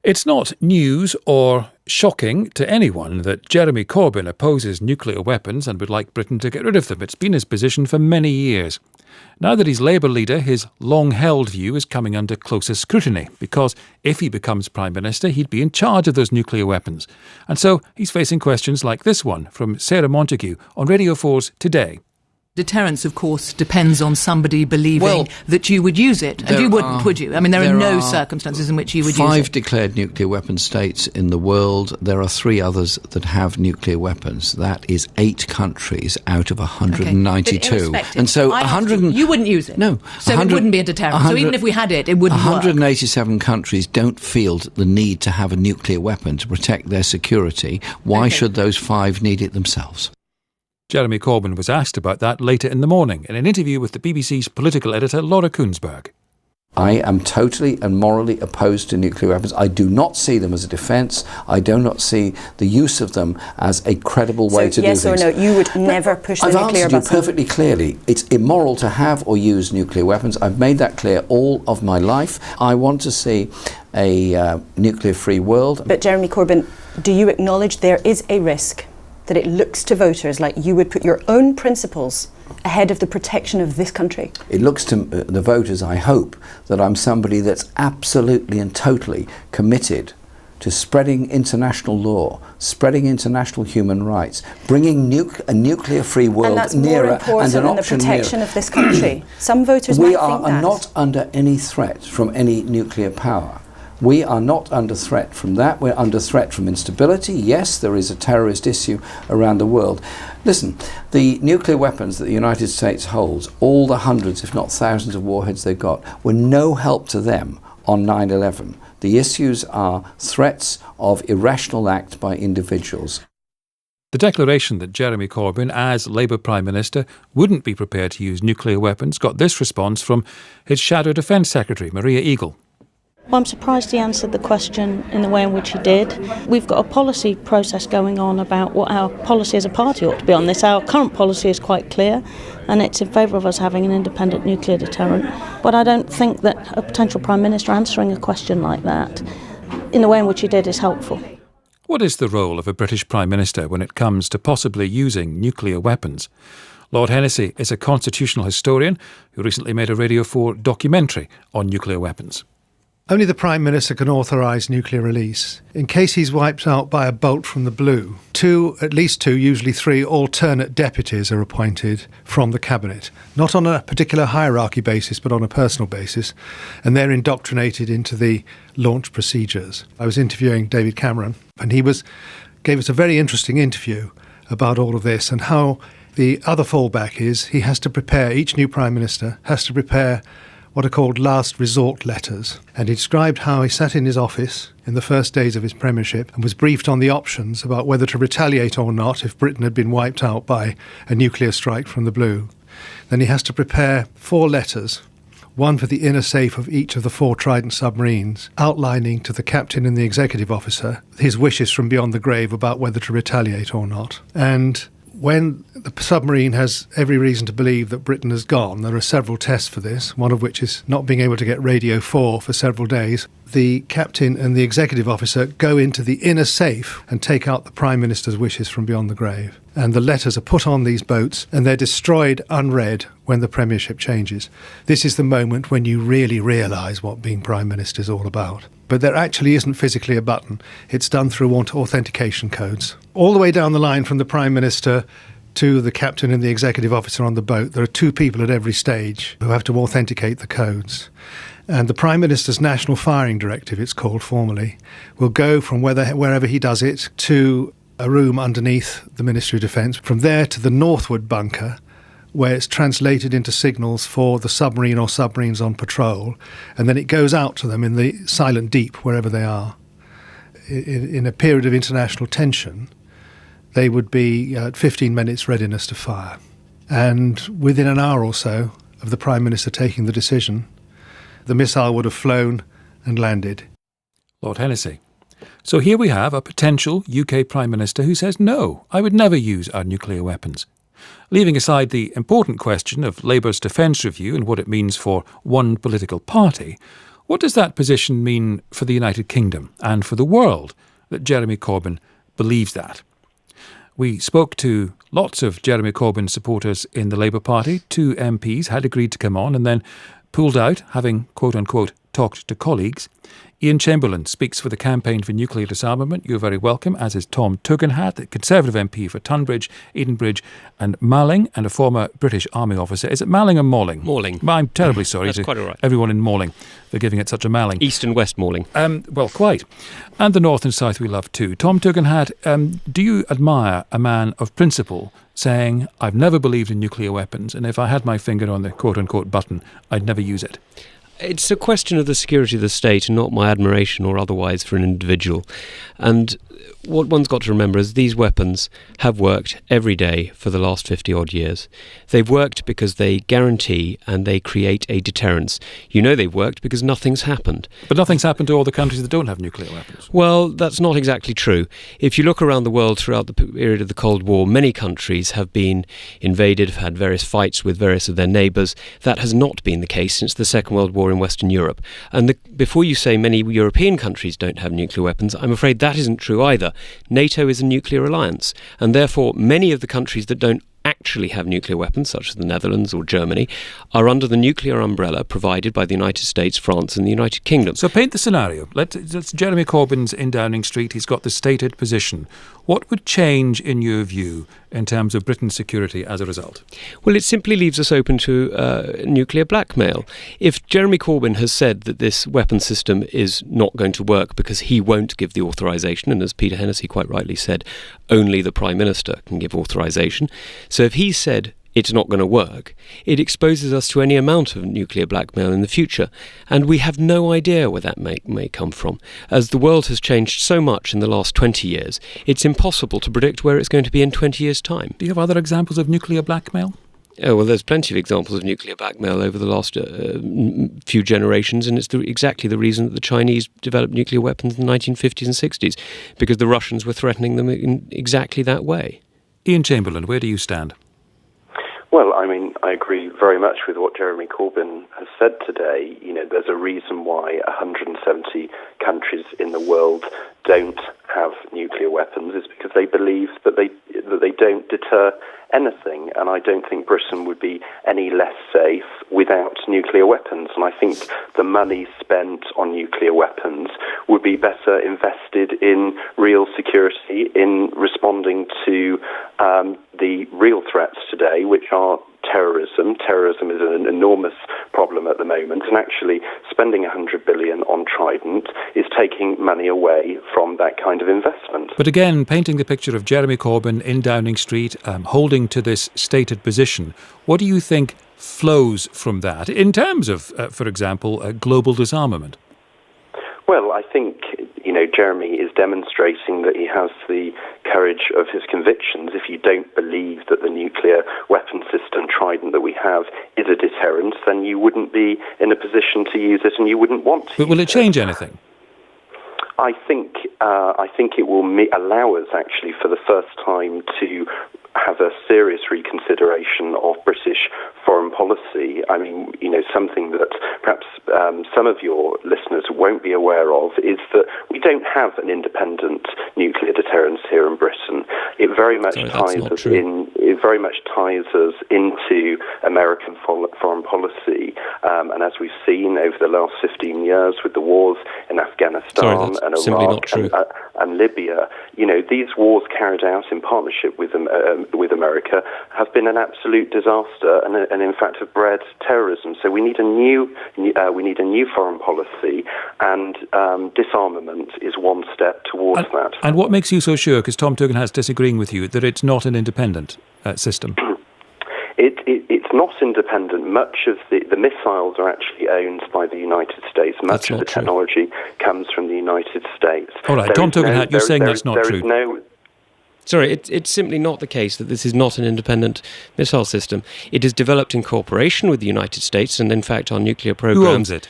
It's not news or shocking to anyone that Jeremy Corbyn opposes nuclear weapons and would like Britain to get rid of them. It's been his position for many years. Now that he's Labour leader, his long-held view is coming under closer scrutiny because if he becomes Prime Minister, he'd be in charge of those nuclear weapons. And so he's facing questions like this one from Sarah Montague on Radio 4's Today. Deterrence, of course, depends on somebody believing that you would use it. And you wouldn't, would you? I mean, there are no circumstances in which you would use it. 5 declared nuclear weapon states in the world. There are 3 others that have nuclear weapons. That is 8 countries out of 192. Okay. And so you wouldn't use it. No. So it wouldn't be a deterrent. So even if we had it, it wouldn't 187 work. countries don't feel the need to have a nuclear weapon to protect their security. Why should those 5 need it themselves? Jeremy Corbyn was asked about that later in the morning in an interview with the BBC's political editor Laura Kuenssberg. I am totally and morally opposed to nuclear weapons. I do not see them as a defence. I do not see the use of them as a credible way to do things. Yes or no, you would never push the nuclear button? I've answered you perfectly clearly. It's immoral to have or use nuclear weapons. I've made that clear all of my life. I want to see a nuclear-free world. But Jeremy Corbyn, do you acknowledge there is a risk that it looks to voters like you would put your own principles ahead of the protection of this country? It looks to the voters, I hope, that I'm somebody that's absolutely and totally committed to spreading international law, spreading international human rights, bringing a nuclear-free world nearer and an option nearer. And that's more important than the protection of this country. Some voters might think that. We are not under any threat from any nuclear power. We are not under threat from that. We're under threat from instability. Yes, there is a terrorist issue around the world. Listen, the nuclear weapons that the United States holds, all the hundreds, if not thousands of warheads they've got, were no help to them on 9/11. The issues are threats of irrational act by individuals. The declaration that Jeremy Corbyn, as Labour Prime Minister, wouldn't be prepared to use nuclear weapons got this response from his Shadow Defence Secretary, Maria Eagle. Well, I'm surprised he answered the question in the way in which he did. We've got a policy process going on about what our policy as a party ought to be on this. Our current policy is quite clear, and it's in favour of us having an independent nuclear deterrent. But I don't think that a potential Prime Minister answering a question like that in the way in which he did is helpful. What is the role of a British Prime Minister when it comes to possibly using nuclear weapons? Lord Hennessy is a constitutional historian who recently made a Radio 4 documentary on nuclear weapons. Only the Prime Minister can authorise nuclear release. In case he's wiped out by a bolt from the blue, at least two, usually 3 alternate deputies are appointed from the Cabinet, not on a particular hierarchy basis, but on a personal basis, and they're indoctrinated into the launch procedures. I was interviewing David Cameron, and he gave us a very interesting interview about all of this and how the other fallback is each new Prime Minister has to prepare what are called last resort letters. And he described how he sat in his office in the first days of his premiership and was briefed on the options about whether to retaliate or not if Britain had been wiped out by a nuclear strike from the blue. Then he has to prepare 4 letters, one for the inner safe of each of the 4 Trident submarines, outlining to the captain and the executive officer his wishes from beyond the grave about whether to retaliate or not. And when the submarine has every reason to believe that Britain has gone, there are several tests for this, one of which is not being able to get Radio 4 for several days. The captain and the executive officer go into the inner safe and take out the Prime Minister's wishes from beyond the grave. And the letters are put on these boats and they're destroyed unread when the premiership changes. This is the moment when you really realise what being Prime Minister is all about. But there actually isn't physically a button. It's done through authentication codes. All the way down the line from the Prime Minister to the captain and the executive officer on the boat, there are 2 people at every stage who have to authenticate the codes. And the Prime Minister's National Firing Directive, it's called formally, will go from wherever he does it to a room underneath the Ministry of Defence, from there to the northward bunker, where it's translated into signals for the submarine or submarines on patrol, and then it goes out to them in the silent deep, wherever they are. In a period of international tension, they would be at 15 minutes readiness to fire. And within an hour or so of the Prime Minister taking the decision, the missile would have flown and landed. Lord Hennessy. So here we have a potential UK Prime Minister who says, no, I would never use our nuclear weapons. Leaving aside the important question of Labour's defence review and what it means for one political party, What does that position mean for the United Kingdom and for the world, that Jeremy Corbyn believes that? We spoke to lots of Jeremy Corbyn supporters in the Labour Party. 2 MPs had agreed to come on and then pulled out, having, quote-unquote, talked to colleagues. Ian Chamberlain speaks for the Campaign for Nuclear Disarmament. You're very welcome, as is Tom Tugendhat, the Conservative MP for Tunbridge, Edenbridge and Malling, and a former British Army officer. Is it Malling or Malling? Malling. I'm terribly sorry to quite all right. everyone in Malling for giving it such a Malling. East and West Malling. Well, quite. And the North and South we love too. Tom Tugendhat, do you admire a man of principle saying, I've never believed in nuclear weapons, and if I had my finger on the quote-unquote button, I'd never use it? It's a question of the security of the state and not my admiration or otherwise for an individual. And what one's got to remember is these weapons have worked every day for the last 50-odd years. They've worked because they guarantee and they create a deterrence. You know they've worked because nothing's happened. But nothing's happened to all the countries that don't have nuclear weapons. Well, that's not exactly true. If you look around the world throughout the period of the Cold War, many countries have been invaded, have had various fights with various of their neighbours. That has not been the case since the Second World War in Western Europe. And before you say many European countries don't have nuclear weapons, I'm afraid that isn't true either. NATO is a nuclear alliance, and therefore many of the countries that don't actually have nuclear weapons, such as the Netherlands or Germany, are under the nuclear umbrella provided by the United States, France and the United Kingdom. So paint the scenario. That's Jeremy Corbyn's in Downing Street. He's got the stated position. What would change, in your view, in terms of Britain's security as a result? Well, it simply leaves us open to nuclear blackmail. If Jeremy Corbyn has said that this weapon system is not going to work because he won't give the authorisation, and as Peter Hennessy quite rightly said, only the Prime Minister can give authorisation. So if he said it's not going to work, it exposes us to any amount of nuclear blackmail in the future, and we have no idea where that may come from. As the world has changed so much in the last 20 years, it's impossible to predict where it's going to be in 20 years' time. Do you have other examples of nuclear blackmail? Oh, well, there's plenty of examples of nuclear blackmail over the last few generations, and it's exactly the reason that the Chinese developed nuclear weapons in the 1950s and 60s, because the Russians were threatening them in exactly that way. Ian Chamberlain, where do you stand? Well, I mean, I agree very much with what Jeremy Corbyn has said today. You know, there's a reason why 170 countries in the world don't have nuclear weapons. It's because they believe that they don't deter anything, and I don't think Britain would be any less safe without nuclear weapons. And I think the money spent on nuclear weapons would be better invested in real security, in responding to the real threats today, which are terrorism. Terrorism is an enormous problem at the moment, and actually spending $100 billion on Trident is taking money away from that kind of investment. But again, painting the picture of Jeremy Corbyn in Downing Street, holding to this stated position, what do you think flows from that in terms of, for example, global disarmament? Well, I think, Jeremy is demonstrating that he has the courage of his convictions. If you don't believe that the nuclear weapon system Trident that we have is a deterrent, then you wouldn't be in a position to use it, and you wouldn't want to. But will it change anything? I think it will allow us, actually, for the first time, to have a serious reconsideration of British foreign policy. I mean, something that perhaps some of your listeners won't be aware of is that we don't have an independent nuclear deterrence here in Britain. It very much ties us into American foreign policy, and as we've seen over the last 15 years with the wars in Afghanistan and Iraq and Libya, these wars carried out in partnership with America have been an absolute disaster, and in fact have bred terrorism. So we need a new foreign policy, and disarmament is one step towards that. And what makes you so sure, because Tom Tugendhat's disagreeing with you, that it's not an independent system? It's not independent. Much of the missiles are actually owned by the United States. Much of the technology comes from the United States. All right, Tom Tugendhat, you're saying that's not true. Sorry, it's simply not the case that this is not an independent missile system. It is developed in cooperation with the United States, and in fact our nuclear programs... Who owns it?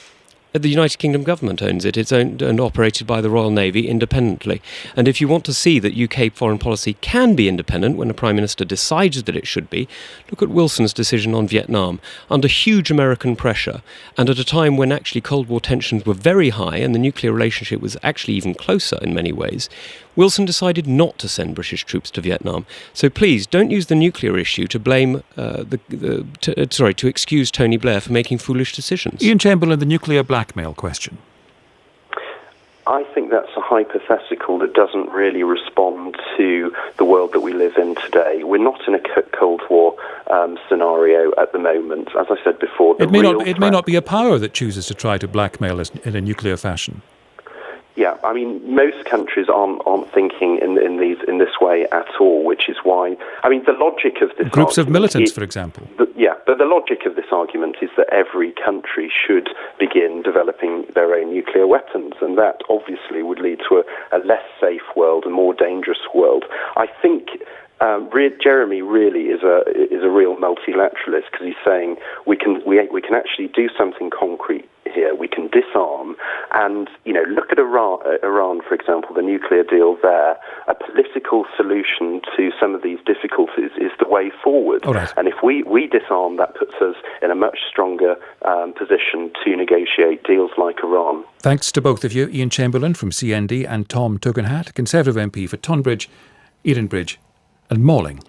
The United Kingdom government owns it. It's owned and operated by the Royal Navy independently. And if you want to see that UK foreign policy can be independent when a Prime Minister decides that it should be, look at Wilson's decision on Vietnam. Under huge American pressure, and at a time when actually Cold War tensions were very high and the nuclear relationship was actually even closer in many ways, Wilson decided not to send British troops to Vietnam. So please, don't use the nuclear issue to blame, to excuse Tony Blair for making foolish decisions. Ian Chamberlain, the nuclear blackmail question. I think that's a hypothetical that doesn't really respond to the world that we live in today. We're not in a Cold War scenario at the moment. As I said before, it may not be a power that chooses to try to blackmail us in a nuclear fashion. Yeah, I mean, most countries aren't thinking in this way at all, which is why, I mean, the logic of this groups of militants, for example. But the logic of this argument is that every country should begin developing their own nuclear weapons, and that obviously would lead to a less safe world, a more dangerous world. I think Jeremy really is a real multilateralist, because he's saying we can actually do something concrete here. We can disarm, and look at Iran, for example, the nuclear deal there. A political solution to some of these difficulties is the way forward. Right. And if we disarm, that puts us in a much stronger position to negotiate deals like Iran. Thanks to both of you, Ian Chamberlain from CND and Tom Tugendhat, Conservative MP for Tonbridge, Edenbridge and Malling.